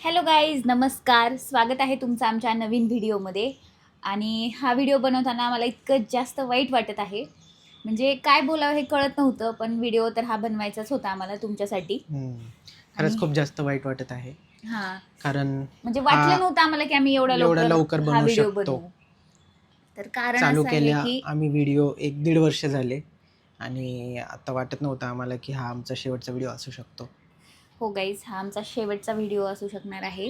Hello guys, नमस्कार. स्वागत आहे तुमचं आमच्या नवीन व्हिडिओमध्ये. आणि हा व्हिडिओ बनवताना मला इतकं जास्त वाईट वाटत आहे, म्हणजे काय बोलावं हे कळत नव्हतं. पण व्हिडिओ तर हा बनवायचाच होता आम्हाला तुमच्यासाठी. खरंच आणि खूप जास्त वाईट वाटत आहे. हां, कारण म्हणजे हा वाटलं नव्हतं आम्हाला की आम्ही एवढ्या एवढा लवकर लवकर हा बनवू व्हिडिओ शकतो. बनवू. तर कारण चालू असं आहे केल्या की आम्ही व्हिडिओ 1-1.5 वर्ष झाले आणि आता वाटत नव्हतं आम्हाला की हा आमचा शेवटचा व्हिडिओ असू शकतो. हो गाईज, हा आमचा शेवटचा व्हिडिओ असू शकणार आहे.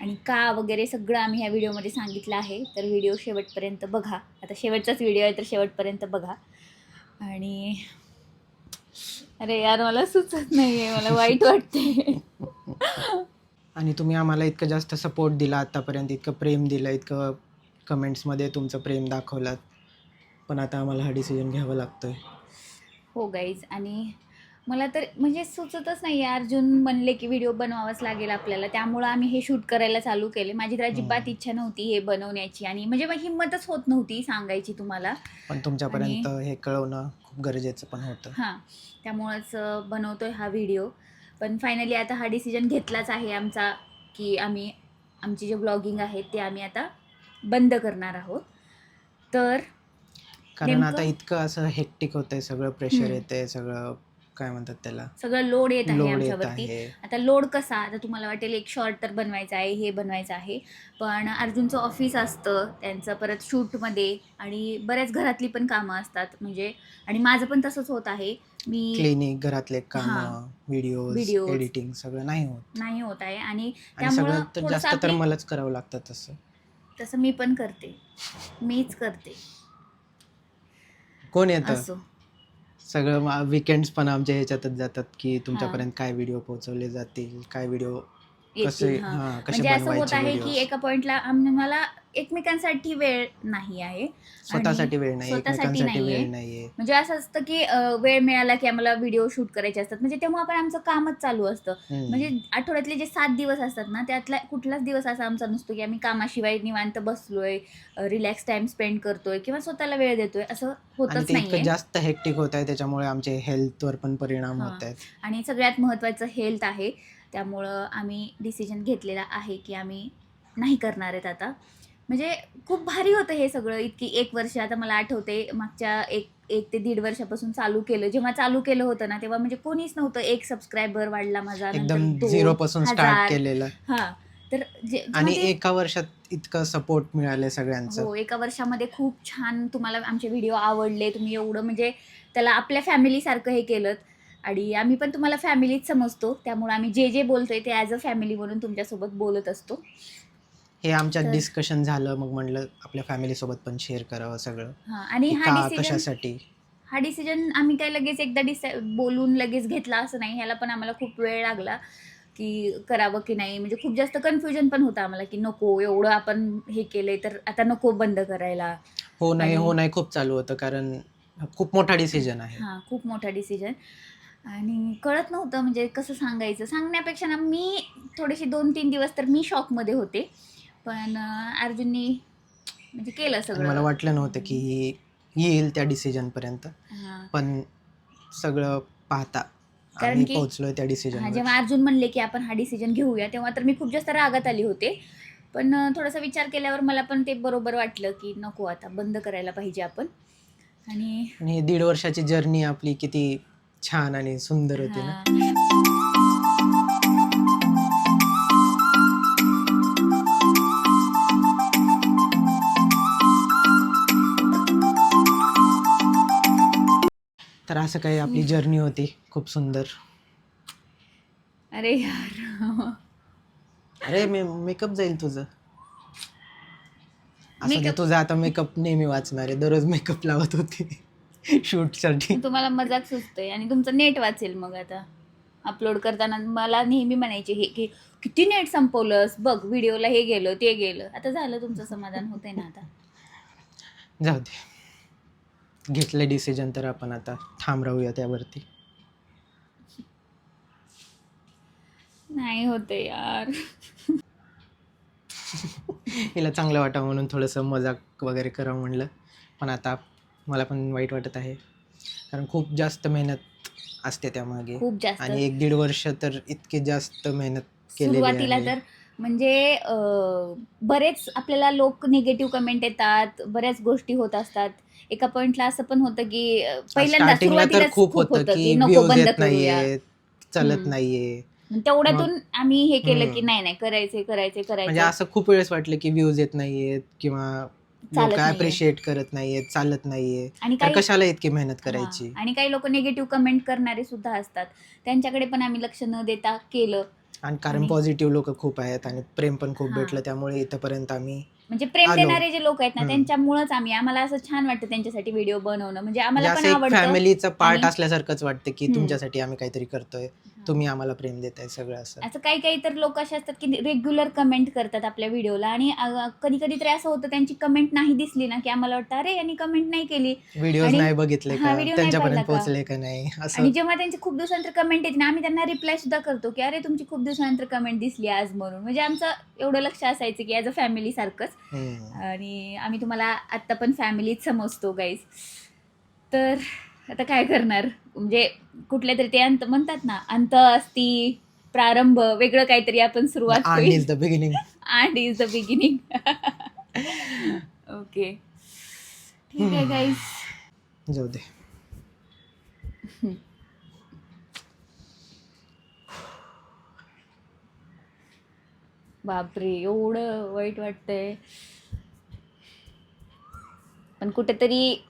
आणि का वगैरे सगळं आम्ही ह्या व्हिडिओमध्ये सांगितलं आहे. तर व्हिडिओ शेवटपर्यंत बघा. आता शेवटचाच व्हिडिओ आहे तर शेवटपर्यंत बघा. आणि अरे यार, मला सुचत नाहीये, मला वाईट वाटते. आणि तुम्ही आम्हाला इतकं जास्त सपोर्ट दिला आतापर्यंत, इतकं प्रेम दिलं, इतकं कमेंट्समध्ये तुमचं प्रेम दाखवलात. पण आता आम्हाला हा डिसिजन घ्यावा लागतोय. हो गाईज, आणि मला तर म्हणजे सुचतच नाही. अर्जुन म्हणले की व्हिडिओ बनवावाच लागेल आपल्याला, त्यामुळं आम्ही हे शूट करायला चालू केले. माझी तर अजिबात इच्छा नव्हती हे बनवण्याची, आणि म्हणजे मग हिंमतच होत नव्हती सांगायची तुम्हाला. पण आणि तुमच्यापर्यंत हे कळवणं खूप गरजेचं पण होतं. हां, त्यामुळंच बनवतोय हा व्हिडिओ. पण फायनली आता हा डिसिजन घेतलाच आहे आमचा, की आम्ही आमची जे व्लॉगिंग आहे ते आम्ही आता बंद करणार आहोत. तर कारण आता नेमकं इतकं असं हेक्टिक होतंय, सगळं प्रेशर येतंय, सगळं काय म्हणतात त्याला, सगळं लोड येत आहे लोड येत आमच्यावरती. आहे. आता लोड कसा, आता तुम्हाला वाटेल एक शॉर्ट तर बनवायचं आहे, हे बनवायचं आहे. पण अर्जुनचं ऑफिस असतं, त्यांचं परत शूटमध्ये, आणि बऱ्याच घरातली पण कामं असतात म्हणजे. आणि माझं पण तसंच होत आहे. मी क्लिनिक, घरातले हां, कामं, व्हिडिओज, व्हिडिओज एडिटिंग सगळं नाही होत. नाही होत आहे. आणि आणि त्यामुळं सगळं तर थोडंसं जास्त तर आपली, मलाच करावं लागतं तसं. तसं मी पण करते, मीच करते कोण येतं? असं. सगळं वीकेंड्स पण आमच्या ह्याच्यातच जातात, की हां, तुमच्यापर्यंत काय व्हिडिओ पोहोचवले जातील, काय व्हिडिओ येतील. हां, कसे म्हणजे असं होत बनवायचे आहे की व्हिडिओज. एका पॉइंटला आम्हाला एकमेकांसाठी वेळ नाही आहे. आणि स्वतःसाठी वेळ नाही, स्वतःसाठी एकमेकांसाठी नाही आहे. वेळ नाहीये. म्हणजे असं असतं की वेळ मिळाला की आम्हाला व्हिडिओ शूट करायचे असतात, म्हणजे तेव्हा पण आमचं कामच चालू असतं. म्हणजे हम्म. आठवड्यातले जे 7 दिवस असतात ना, त्यातला कुठलाच दिवस असा आमचा नसतो की आम्ही कामाशिवाय निवांत बसलोय, रिलॅक्स टाइम स्पेंड करतोय किंवा स्वतःला वेळ देतोय, असं आणि होतच ते इतकं नाहीये. जास्त हेक्टिक होत आहे, त्याच्यामुळे आमचे हेल्थवर पण परिणाम हां, होत आहेत. आणि सगळ्यात महत्त्वाचं हेल्थ आहे. त्यामुळं आम्ही डिसिजन घेतलेला आहे की आम्ही नाही करणार आहेत आता. म्हणजे खूप भारी होतं हे सगळं. इतकी 1 वर्ष, आता मला आठवते मागच्या 1 ते दीड वर्षापासून चालू केलं. जेव्हा चालू केलं होतं ना, तेव्हा म्हणजे कोणीच नव्हतं. 1 सबस्क्रायबर वाढला माझा, नंतर एकदम 2, झिरोपासून स्टार्ट 1000. केलेलं. हां, तर जेव्हा आणि ते, एका वर्षात इतकं सपोर्ट मिळालं सगळ्यांचं. हो, एका वर्षामध्ये खूप छान तुम्हाला आमचे व्हिडिओ आवडले. तुम्ही एवढं म्हणजे त्याला आपल्या फॅमिलीसारखं हे केलंत. आणि आम्ही पण तुम्हाला फॅमिलीच समजतो. त्यामुळे आम्ही जे बोलतोय ते ॲज अ फॅमिली म्हणून तुमच्यासोबत बोलत असतो. हे आमच्यात तर डिस्कशन झालं, मग म्हणलं आपल्या फॅमिलीसोबत पण शेअर करावं सगळं, हां, आणि की का, कशासाठी. हा डिसिजन आम्ही काय लगेच एकदा बोलून लगेच घेतला असं नाही. ह्याला पण आम्हाला खूप वेळ लागला, की करावं की नाही. म्हणजे खूप जास्त कन्फ्युजन पण होतं आम्हाला, की नको एवढं आपण हे केलंय तर आता नको बंद करायला. हो नाही, आणि हो नाही खूप चालू होतं, कारण खूप मोठा डिसिजन आहे. हां, खूप मोठा डिसिजन. आणि कळत नव्हतं म्हणजे कसं सांगायचं. सांगण्यापेक्षा ना, मी थोडेसे 2-3 दिवस तर मी शॉकमध्ये होते. पण अर्जुननी म्हणजे केलं आणि मला सगळं. वाटलं नव्हतं की येईल त्या डिसिजनपर्यंत. हां, पण सगळं पाहता कारण आम्ही की पोहोचलोय त्या हां, डिसिजनवर. जेव्हा अर्जुन म्हणले की आपण हा डिसिजन घेऊया, तेव्हा तर मी खूप जास्त रागात आली होते. पण थोडासा विचार केल्यावर मला पण ते बरोबर वाटलं, की नको आता बंद करायला पाहिजे आपण. आणि आणि ही 1.5 वर्षाची जर्नी आपली किती छान आणि सुंदर होती ना. हां. तर असं काही आपली जर्नी होती खूप सुंदर. अरे यार! अरे मेकअप जाईल तुझं. असं दे, मेकअप, तुझा आता मेकअप नेहमी वाचणार आहे, दररोज मेकअप लावत होती शूटसाठी. तुम्हाला मजाक सुचतोय आणि तुमचं नेट वाचेल मग आता. अपलोड करताना मला नेहमी म्हणायचे हे, की "किती नेट संपवलंस? बघ व्हिडिओला हे गेलं, ते गेलं." आता झालं तुमचं समाधान होतंय ना आता. जाऊ दे, घेतलं डिसिजन तर आपण आता ठाम राहूया त्यावरती. नाही होते यार. हिला चांगलं वाटावं म्हणून थोडंसं मजाक वगैरे करावं म्हणलं. पण आता मला पण वाईट वाटत आहे, कारण खूप जास्त मेहनत असते त्यामागे. खूप जास्त. आणि 1-1.5 वर्ष तर इतकी जास्त मेहनत केलेली सुरुवातीला आहे. तर म्हणजे बरेच आपल्याला लोक निगेटिव्ह कमेंट येतात, बऱ्याच गोष्टी होत असतात. एका पॉइंटला असं पण होतं की पहिल्यांदा स्टार्टिंगला तर सुरुवातीलाच खूप खूप होतं होतं की की नको व्ह्यूज बंद येत करूया. नाहीये, चालत हम्म. नाहीये. मग मग तेवढ्यातून आम्ही हे केलं की हम्म. नाही नाही करायचंय करायचंय म्हणजे करायचंय, असं खूप वेळेस वाटलं की व्ह्यूज येत नाहीयेत किंवा लोक चालत नाहीये. ॲप्रिशिएट करत नाहीयेत, चालत नाहीये. आणि तर काही कशाला इतकी मेहनत हां. करायची? आणि काही लोक निगेटिव्ह कमेंट करणारे सुद्धा असतात. त्यांच्याकडे पण आम्ही लक्ष न देता केलं. आणि कारण आणि पॉझिटिव्ह लोकं खूप आहेत आणि प्रेम पण खूप हां. भेटलं, त्यामुळे इथपर्यंत आम्ही म्हणजे प्रेम आलो. देणारे जे लोक आहेत ना, हं. त्यांच्यामुळेच आम्हाला असं छान वाटतं त्यांच्यासाठी व्हिडिओ बनवणं. म्हणजे म्हणजे आम्हाला पण असं एक आवडतं. फॅमिलीचा पार्ट आणि असल्यासारखंच वाटतं की हं. तुमच्यासाठी आम्ही काहीतरी करतोय. हां. तुम्ही आम्हाला प्रेम देताय, सगळं असं. असं काही तर लोक असे असतात की रेग्युलर कमेंट करतात आपल्या व्हिडिओला. आणि कधी-कधी तर असं होतं त्यांची कमेंट नाही दिसली ना, की आम्हाला वाटतं अरे यांनी कमेंट नाही केली. व्हिडिओज आणि नाही बघितले हां, का? व्हिडिओ नाही त्यांच्यापर्यंत पाहिला का? पोहोचले का नाही? असं. आणि जेव्हा त्यांची खूप दिवसानंतर कमेंट येते ना, आम्ही त्यांना रिप्लाय सुद्धा करतो, की "अरे, तुमची खूप दिवसानंतर कमेंट दिसली आज" म्हणून. म्हणजे आमचं एवढं लक्ष असायचं, की ॲज अ फॅमिली सारखंच. हं. आणि आम्ही तुम्हाला आत्ता पण फॅमिलीच समजतो गाईज. तर आता काय करणार? म्हणजे कुठल्यातरी ते अंत म्हणतात ना, अंत असती, प्रारंभ, वेगळं काहीतरी आपण द सुरुवात एंड होईल. Is the beginning. End is the beginning. Okay. ठीक आहे गाईज. जाऊ दे. बापरे! एवढं वाईट वाटतंय. पण कुठेतरी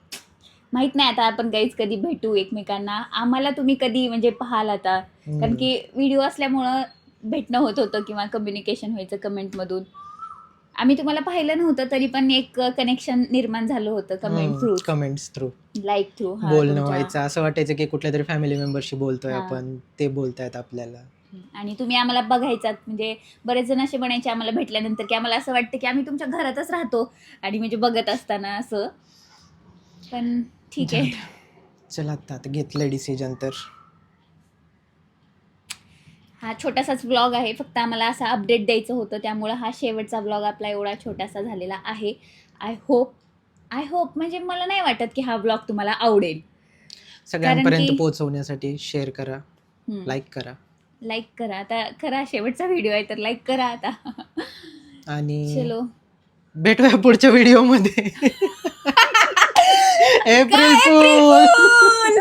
माहित नाही आता आपण गाईज कधी भेटू एकमेकांना. आम्हाला तुम्ही कधी म्हणजे पाहाल आता. कारण हं. की व्हिडिओ असल्यामुळं भेटणं होत होतं किंवा कम्युनिकेशन व्हायचं कमेंटमधून. आम्ही तुम्हाला पाहिलं नव्हतं तरी पण एक कनेक्शन निर्माण झालं होतं कमेंट थ्रूच, कमेंट्स थ्रू लाईक थ्रू. हां, बोलणं तुमच्या. व्हायचं. असं वाटायचं की कुठल्यातरी फॅमिली मेंबरशी बोलतोय हां. आपण, ते बोलतायत आपल्याला. आणि तुम्ही आम्हाला बघायचात. म्हणजे बरेच जण असे म्हणायचे आम्हाला भेटल्यानंतर, की आम्हाला असं वाटतं की आम्ही तुमच्या घरातच राहतो आणि म्हणजे बघत असताना असं. पण ठीक जाऊ आहे. दे. चला आता घेतलंय डिसिजन तर. हा छोटासाच व्लॉग आहे. फक्त आम्हाला असा अपडेट द्यायचं होतं. त्यामुळं हा शेवटचा व्लॉग आपला एवढा छोटासा झालेला आहे. आय होप म्हणजे मला नाही वाटत की हा व्लॉग तुम्हाला आवडेल. कारण सगळ्यांपर्यंत की पोहोचवण्यासाठी शेअर करा, लाईक करा लाईक करा. आता खरा शेवटचा व्हिडिओ आहे तर लाईक करा आता. आणि चलो. भेटूया पुढच्या व्हिडिओमध्ये. एप्रिल काय April fool. Fool!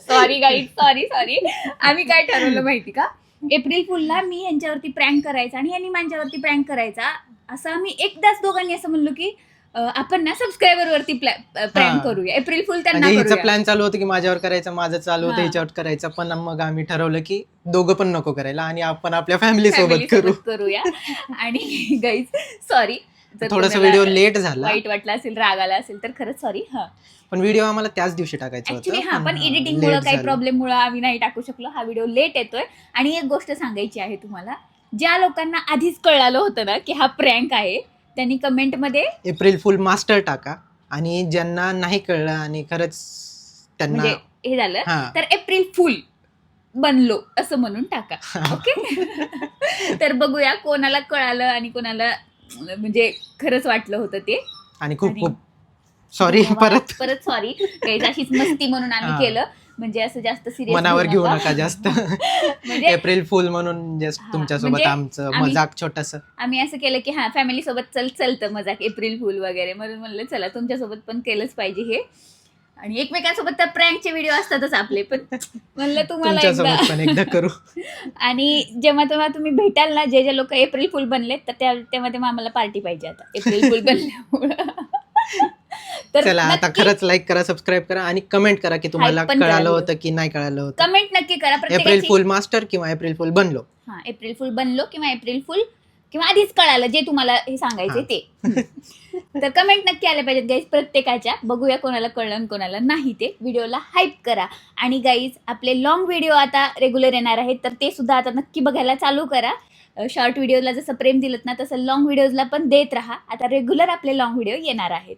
Sorry guys, sorry. आम्ही काय ठरवलं माहिती का? एप्रिल फूलला मी यांच्यावरती प्रँक करायचा आणि यांनी माझ्यावरती प्रँक करायचा. असं आम्ही एकदाच दोघांनी असं म्हणलो की आपण ना सबस्क्रायबर वरती प्रँक हां. करूया. एप्रिल फूल त्यांना म्हणजे हिचा करूया. प्लॅन चालू होतं की माझ्यावर करायचं, माझं चालू होतं हां. हिच्यावर करायचं. पण मग आम्ही ठरवलं की दोघं पण नको करायला आणि आपण आपल्या फॅमिली फॅमिली सोबत करू. सोबत करूया. आणि गाईज सॉरी जर थोडासा कोणाला व्हिडिओ लेट झाला. वाईट वाटलं असेल, राग आला असेल तर खरंच सॉरी. हां. पण व्हिडिओ आम्हाला त्याच दिवशी टाकायचं ऍक्च्युली होतं. पण एडिटिंगमुळे लेट काही झालं. प्रॉब्लेममुळे आम्ही नाही टाकू शकलो. हा व्हिडिओ लेट येतोय. आणि एक गोष्ट सांगायची आहे तुम्हाला, ज्या लोकांना आधीच कळालं होतं ना की हा प्रँक आहे, त्यांनी कमेंटमध्ये एप्रिल फुल मास्टर टाका आणि ज्यांना नाही कळलं आणि खरंच त्यांना म्हणजे हे झालं हां. तर एप्रिल फुल बनलो असं म्हणून टाका. ओके. तर बघूया कोणाला कळालं आणि कोणाला म्हणजे खरंच वाटलं होतं ते. आणि खूप आणि खूप सॉरी परत. परत सॉरी. काही अशीच मस्ती म्हणून आम्ही हां. केलं. म्हणजे असं जास्त सिरियस मनावर घेऊ नका जास्त. म्हणजे एप्रिल फुल म्हणून जस्ट हां, तुमच्यासोबत म्हणजे आमचं मजाक छोटंसं. आम्ही असं केलं की हां, फॅमिली सोबत चलतं मजाक एप्रिल फूल वगैरे. म्हणून म्हणलं चला तुमच्यासोबत पण केलंच पाहिजे हे. आणि एकमेकांसोबत तर प्रँकचे व्हिडिओ असतातच आपले. पण म्हणलं तुम्हाला एकदा. तुमच्यासोबत पण एकदा करू. आणि जेव्हा तुम्ही भेटाल ना, जे लोक एप्रिल फुल बनलेत, तर तेव्हा आम्हाला पार्टी पाहिजे आता एप्रिल फुल बनल्यामुळं. तर चला आता खरंच लाईक करा, सबस्क्राईब करा आणि कमेंट करा की तुम्हाला पण कळालं कळालं. होतं की नाही कळालं होतं. कमेंट नक्की करा एप्रिल प्रत्येकाची. फुल मास्टर किंवा एप्रिल फुल बनलो. हां, एप्रिल फुल बनलो किंवा एप्रिल फुल किंवा आधीच कळालं जे तुम्हाला हे सांगायचे हां. ते. तर कमेंट नक्की आल्या पाहिजेत गाईज प्रत्येकाच्या. बघूया कोणाला कळलं आणि कोणाला नाही ते. व्हिडिओला हाईप करा. आणि गाईज आपले लॉंग व्हिडिओ आता रेग्युलर येणार आहेत, तर ते सुद्धा आता नक्की बघायला चालू करा. शॉर्ट व्हिडिओला जसं प्रेम दिलं ना, तसं लॉंग व्हिडिओजला पण देत राहा. आता रेग्युलर आपले लॉंग व्हिडिओ येणार आहेत.